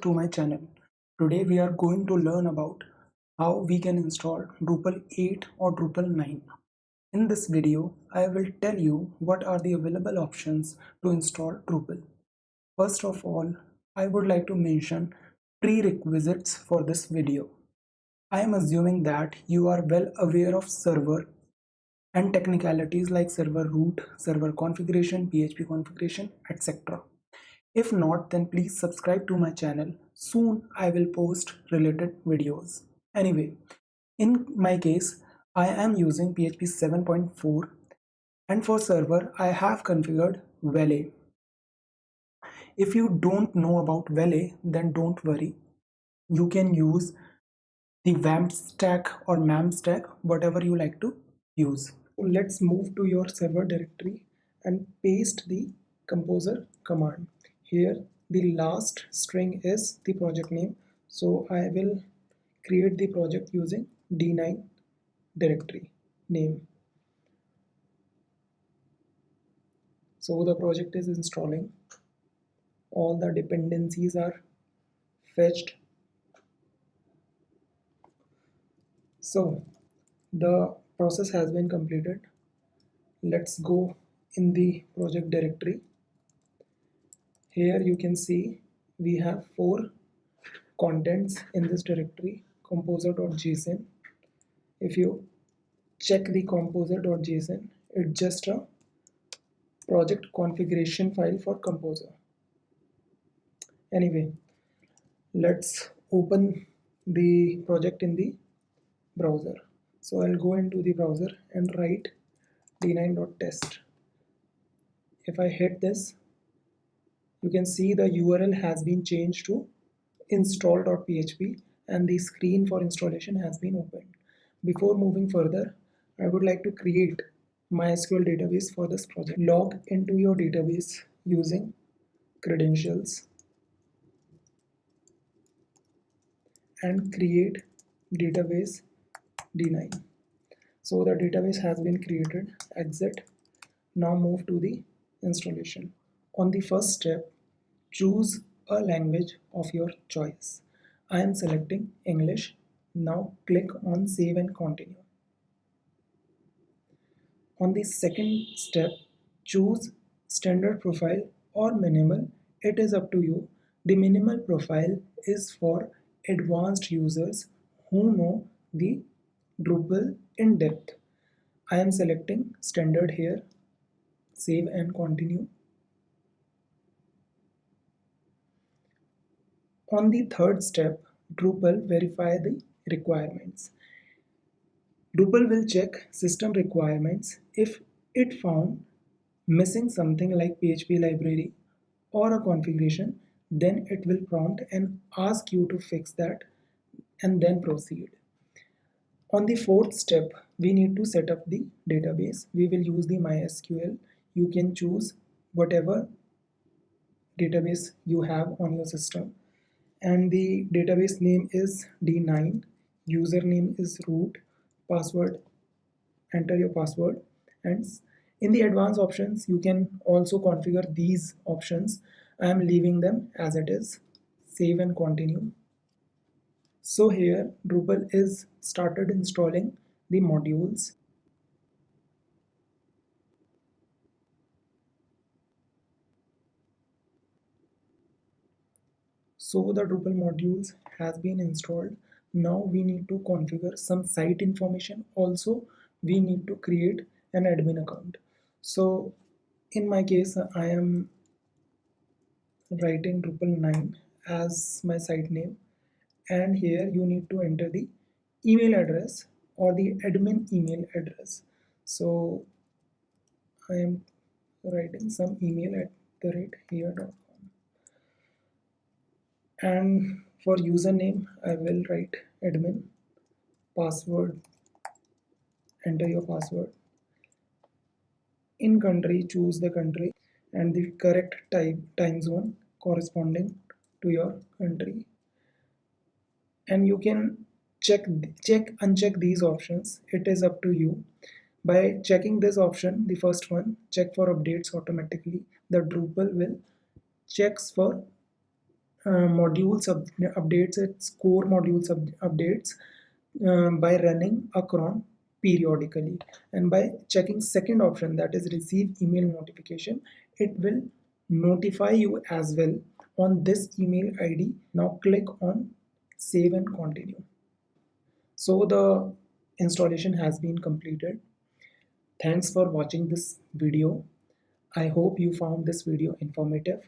to my channel. Today we are going to learn about how we can install Drupal 8 or Drupal 9. In this video, I will tell you what are the available options to install Drupal. First of all, I would like to mention prerequisites for this video. I am assuming that you are well aware of server and technicalities like server root, server configuration, PHP configuration, etc. If not, then please subscribe to my channel. Soon I will post related videos. Anyway, in my case, I am using PHP 7.4 and for server I have configured Valet. If you don't know about Valet, then don't worry. You can use the WAMP stack or MAM stack, whatever you like to use. Let's move to your server directory and paste the composer command. Here the last string is the project name, so I will create the project using d9 directory name. So the project is installing, all the dependencies are fetched. So the process has been completed. Let's go in the project directory. Here you can see we have 4 contents in this directory, composer.json. If you check the composer.json, it's just a project configuration file for composer. Anyway, let's open the project in the browser. So I'll go into the browser and write d9.test. If I hit this, you can see the URL has been changed to install.php and the screen for installation has been opened. Before moving further, I would like to create MySQL database for this project. Log into your database using credentials and create database d9. So the database has been created. Exit. Now move to the installation. On the first step, choose a language of your choice. I am selecting English. Now click on Save and Continue. On the second step, choose Standard Profile or Minimal. It is up to you. The minimal profile is for advanced users who know the Drupal in depth. I am selecting Standard here. Save and Continue. On the third step, Drupal verify the requirements. Drupal will check system requirements. If it found missing something like PHP library or a configuration, then it will prompt and ask you to fix that and then proceed. On the fourth step, we need to set up the database. We will use the MySQL. You can choose whatever database you have on your system. And the database name is d9, username is root, password, enter your password, and in the advanced options you can also configure these options. I am leaving them as it is. Save and continue. So here Drupal is started installing the modules. So the Drupal modules has been installed. Now we need to configure some site information. Also, we need to create an admin account. So in my case, I am writing Drupal 9 as my site name. And here you need to enter the email address or the admin email address. So I am writing some email at the rate here.com. And for username I will write admin, password, enter your password. In country, choose the country and the correct time zone corresponding to your country. And you can uncheck these options. It is up to you. By checking this option, the first one, check for updates automatically, the Drupal will checks for updates its core modules updates by running a cron periodically, and by checking second option, that is receive email notification, it will notify you as well on this email id. Now click on save and continue. So the installation has been completed. Thanks for watching this video. I hope you found this video informative.